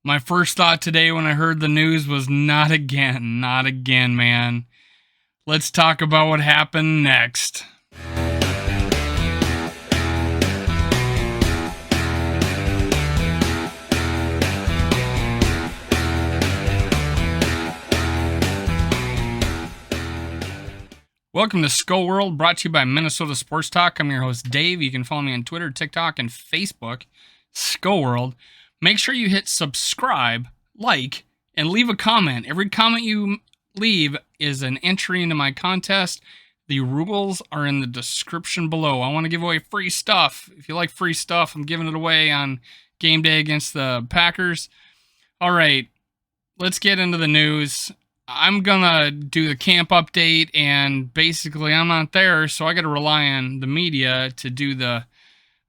My first thought today when I heard the news was not again, man. Let's talk about what happened next. Welcome to Skull World, brought to you by Minnesota Sports Talk. I'm your host, Dave. You can follow me on Twitter, TikTok, and Facebook, Skull World. Make sure you hit subscribe, like, and leave a comment. Every comment you leave is an entry into my contest. The rules are in the description below. I want to give away free stuff. If you like free stuff, I'm giving it away on game day against the Packers. All right, let's get into the news. I'm going to do the camp update, and basically I'm not there, so I got to rely on the media to do the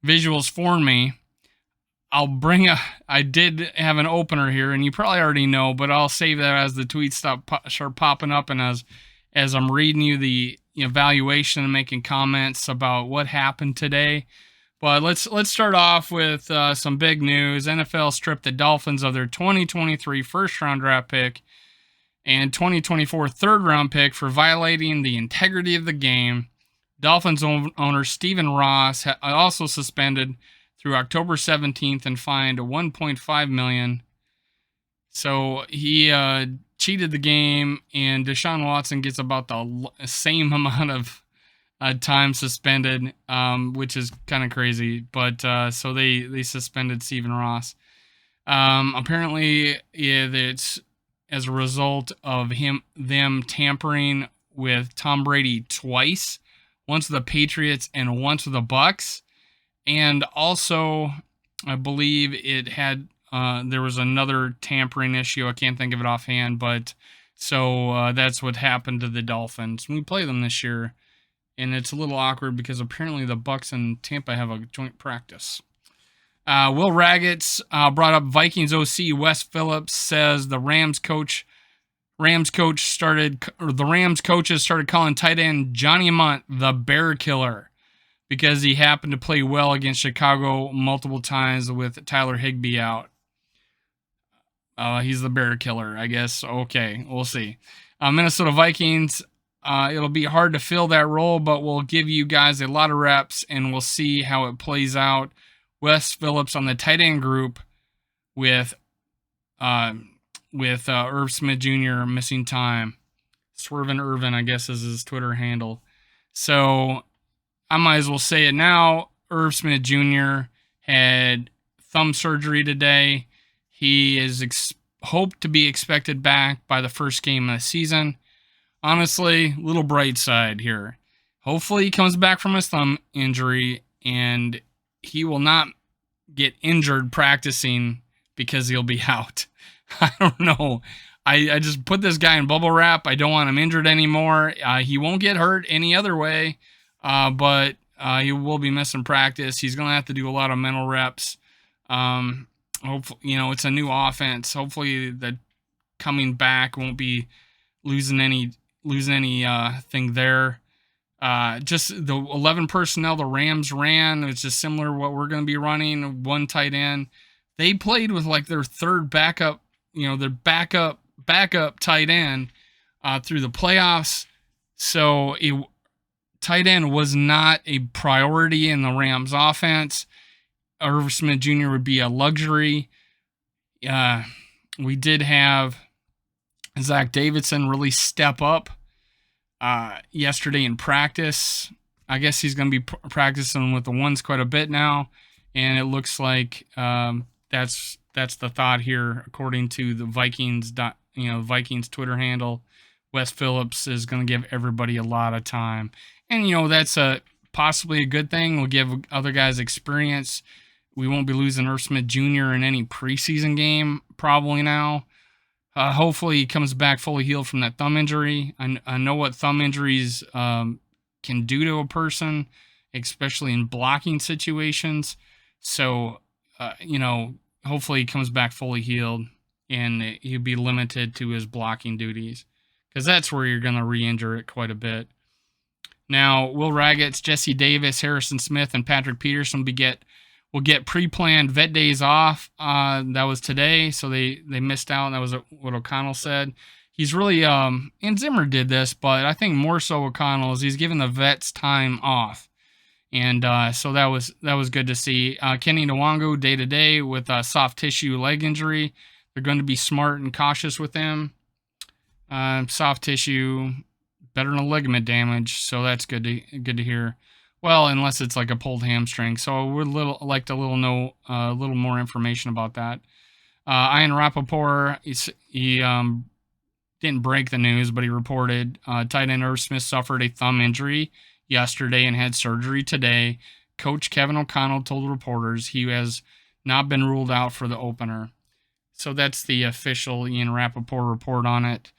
visuals for me. I did have an opener here, and you probably already know, but I'll save that as the tweets start popping up, and as I'm reading you the evaluation and making comments about what happened today. But let's start off with some big news. NFL stripped the Dolphins of their 2023 first-round draft pick and 2024 third-round pick for violating the integrity of the game. Dolphins owner Stephen Ross also suspended through October 17th and fined $1.5 million. So he cheated the game, and Deshaun Watson gets about the same amount of time suspended, which is kind of crazy. But so they suspended Stephen Ross. Apparently, it's as a result of them tampering with Tom Brady twice, once with the Patriots and once with the Bucks. And also, I believe it had there was another tampering issue. I can't think of it offhand, but so that's what happened to the Dolphins. We play them this year, and it's a little awkward because apparently the Bucks and Tampa have a joint practice. Will Ragatz brought up Vikings OC Wes Phillips, says the Rams coaches started calling tight end Johnny Munt the Bear Killer because he happened to play well against Chicago multiple times with Tyler Higbee out. He's the Bear Killer, I guess. Okay, we'll see. Minnesota Vikings, it'll be hard to fill that role, but we'll give you guys a lot of reps, and we'll see how it plays out. Wes Phillips on the tight end group with Irv Smith Jr. missing time. Swervin' Irvin, I guess, is his Twitter handle. So I might as well say it now. Irv Smith Jr. had thumb surgery today. He is hoped to be expected back by the first game of the season. Honestly, little bright side here. Hopefully he comes back from his thumb injury and he will not get injured practicing because he'll be out. I don't know. I just put this guy in bubble wrap. I don't want him injured anymore. He won't get hurt any other way, but he will be missing practice. He's going to have to do a lot of mental reps. Hopefully, it's a new offense. Hopefully the coming back won't be losing anything there. Just the 11 personnel the Rams ran, it's just similar to what we're going to be running, one tight end. They played with like their third backup, their backup tight end through the playoffs. So tight end was not a priority in the Rams offense. Irv Smith Jr. would be a luxury. We did have Zach Davidson really step up yesterday in practice. I guess he's going to be practicing with the ones quite a bit now, and it looks like that's the thought here, according to the Vikings Twitter handle. Wes Phillips is going to give everybody a lot of time, and that's possibly a good thing. We'll give other guys experience. We won't be losing Irv Smith Jr. in any preseason game probably now. Hopefully he comes back fully healed from that thumb injury. I know what thumb injuries can do to a person, especially in blocking situations. So, hopefully he comes back fully healed and he'll be limited to his blocking duties, because that's where you're going to re-injure it quite a bit. Now, Will Ragatz, Jesse Davis, Harrison Smith, and Patrick Peterson will get pre-planned vet days off. That was today, so they missed out. That was what O'Connell said. He's really, and Zimmer did this, but I think more so O'Connell is he's giving the vets time off. And so that was good to see. Kenny Nwangu day to day with a soft tissue leg injury. They're going to be smart and cautious with him. Soft tissue, better than ligament damage, so that's good to hear. Well, unless it's like a pulled hamstring. So we'd like to know a little more information about that. Ian Rappaport, he didn't break the news, but he reported tight end Irv Smith suffered a thumb injury yesterday and had surgery today. Coach Kevin O'Connell told reporters he has not been ruled out for the opener. So that's the official Ian Rappaport report on it.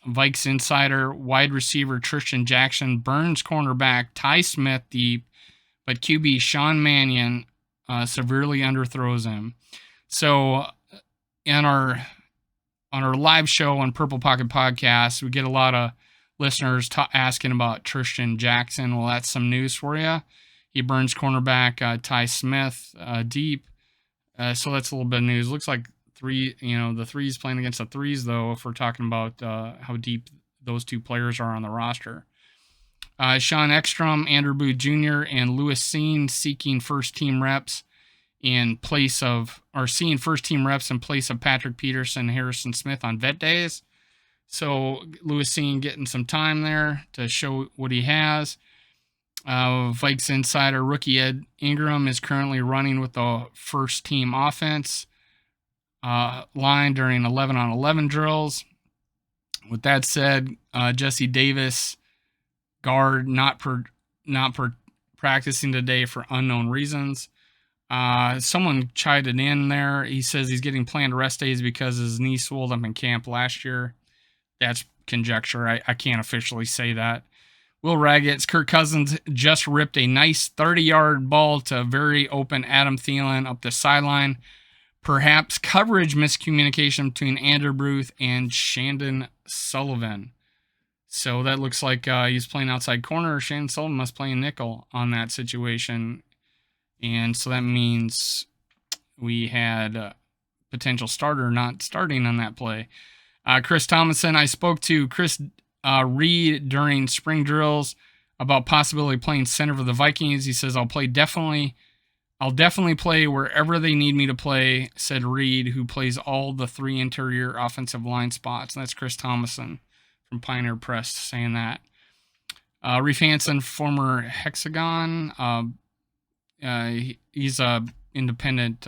Vikes insider, wide receiver Tristan Jackson burns cornerback Ty Smith deep, but QB Sean Mannion severely underthrows him. So on our live show on Purple Pocket Podcast, we get a lot of listeners asking about Tristan Jackson. Well, that's some news for you. He burns cornerback Ty Smith deep. So that's a little bit of news. Looks like the threes playing against the threes, though, if we're talking about how deep those two players are on the roster. Sean Ekstrom, Andrew Booth Jr., and Lewis Seen seeking first-team reps in place of Patrick Peterson and Harrison Smith on vet days. So Lewis Seen getting some time there to show what he has. Vikes insider rookie Ed Ingram is currently running with the first-team offense line during 11-on-11 drills. With that said, Jesse Davis, guard, not practicing today for unknown reasons. Someone chided in there. He says he's getting planned rest days because his knee swelled up in camp last year. That's conjecture. I can't officially say that. Will Raggett's Kirk Cousins just ripped a nice 30-yard ball to very open Adam Thielen up the sideline. Perhaps coverage miscommunication between Andrew Booth and Shandon Sullivan. So that looks like he's playing outside corner. Shandon Sullivan must play nickel on that situation. And so that means we had a potential starter not starting on that play. Chris Tomlinson, I spoke to Chris Reed during spring drills about possibility playing center for the Vikings. He says, I'll definitely play wherever they need me to play, said Reed, who plays all the three interior offensive line spots. And that's Chris Thomason from Pioneer Press saying that. Reef Hansen, former Hexagon. He's a independent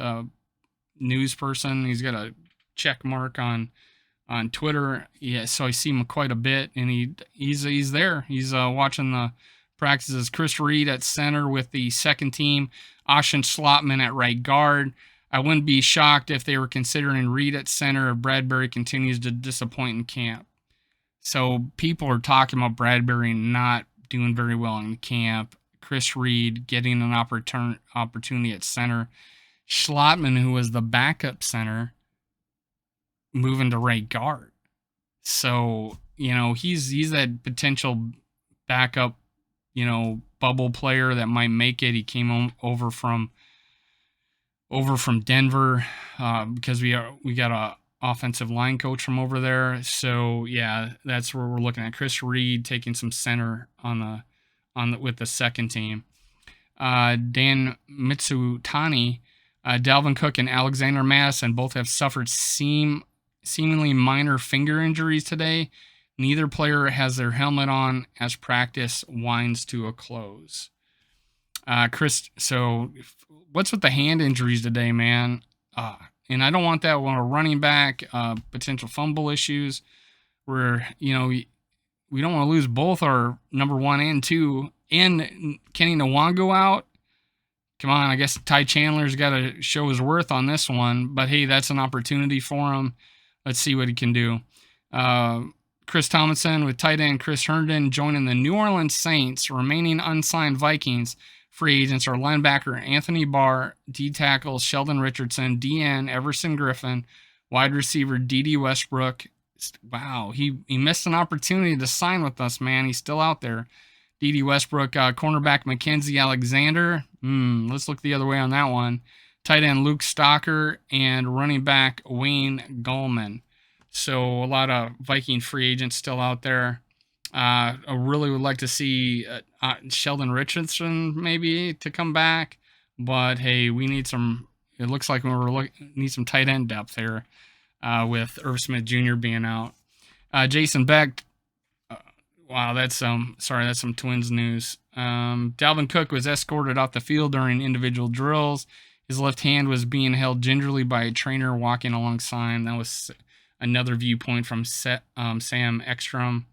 news person. He's got a check mark on Twitter. Yeah, so I see him quite a bit, and he's there. He's watching the practices. Chris Reed at center with the second team. Ashen Slotman at right guard. I wouldn't be shocked if they were considering Reed at center if Bradbury continues to disappoint in camp. So people are talking about Bradbury not doing very well in camp. Chris Reed getting an opportunity at center. Slotman, who was the backup center, moving to right guard. So, he's that potential backup, bubble player that might make it. He came over from Denver because we got a offensive line coach from over there. So yeah, that's where we're looking at. Chris Reed taking some center with the second team. Dan Mitsutani, Dalvin Cook, and Alexander Madison both have suffered seemingly minor finger injuries today. Neither player has their helmet on as practice winds to a close. So what's with the hand injuries today, man? And I don't want that when we're running back, potential fumble issues where, we don't want to lose both our number 1 and 2 and Kenny Nwangu out. Come on, I guess Ty Chandler's got to show his worth on this one, but hey, that's an opportunity for him. Let's see what he can do. Chris Tomlinson with tight end Chris Herndon joining the New Orleans Saints. Remaining unsigned Vikings free agents are linebacker Anthony Barr, D tackle Sheldon Richardson, DN Everson Griffin, wide receiver D.D. Westbrook. Wow, he missed an opportunity to sign with us, man. He's still out there. D.D. Westbrook, cornerback Mackenzie Alexander. Let's look the other way on that one. Tight end Luke Stocker and running back Wayne Gallman. So a lot of Viking free agents still out there. I really would like to see Sheldon Richardson maybe to come back, but hey, we need some. It looks like need some tight end depth here with Irv Smith Jr. being out. Jason Beck. Wow, that's some Twins news. Dalvin Cook was escorted off the field during individual drills. His left hand was being held gingerly by a trainer walking alongside. That was another viewpoint from Sam Ekstrom.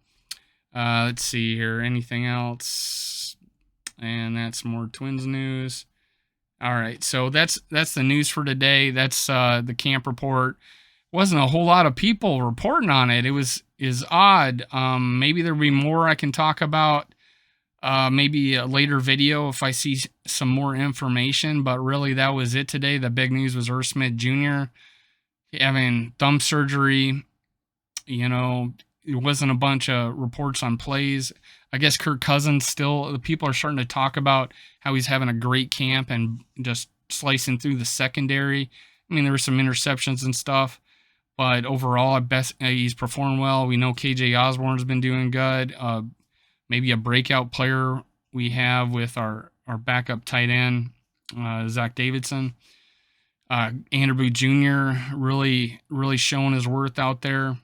Let's see here. Anything else? And that's more Twins news. All right, so that's the news for today. That's the camp report. Wasn't a whole lot of people reporting on it. It is odd. Maybe there'll be more I can talk about. Maybe a later video if I see some more information. But really, that was it today. The big news was Irv Smith Jr. having thumb surgery. You know, it wasn't a bunch of reports on plays. I guess Kirk Cousins still, the people are starting to talk about how he's having a great camp and just slicing through the secondary. I mean, there were some interceptions and stuff, but overall, I best he's performed well. We know KJ Osborne's been doing good. Maybe a breakout player we have with our backup tight end, Zach Davidson. Andrew Booth Jr. really showing his worth out there.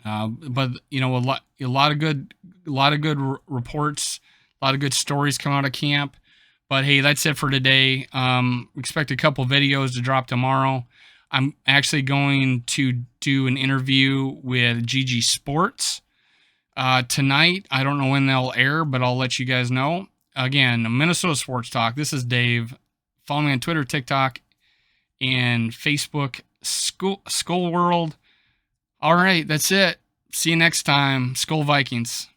But you know, a lot of good reports, a lot of good stories come out of camp. But hey, that's it for today. Expect a couple videos to drop tomorrow. I'm actually going to do an interview with GG Sports tonight. I don't know when they'll air, but I'll let you guys know. Again, Minnesota Sports Talk. This is Dave. Follow me on Twitter, TikTok, and Facebook, Skull World. All right, that's it. See you next time. Skull Vikings.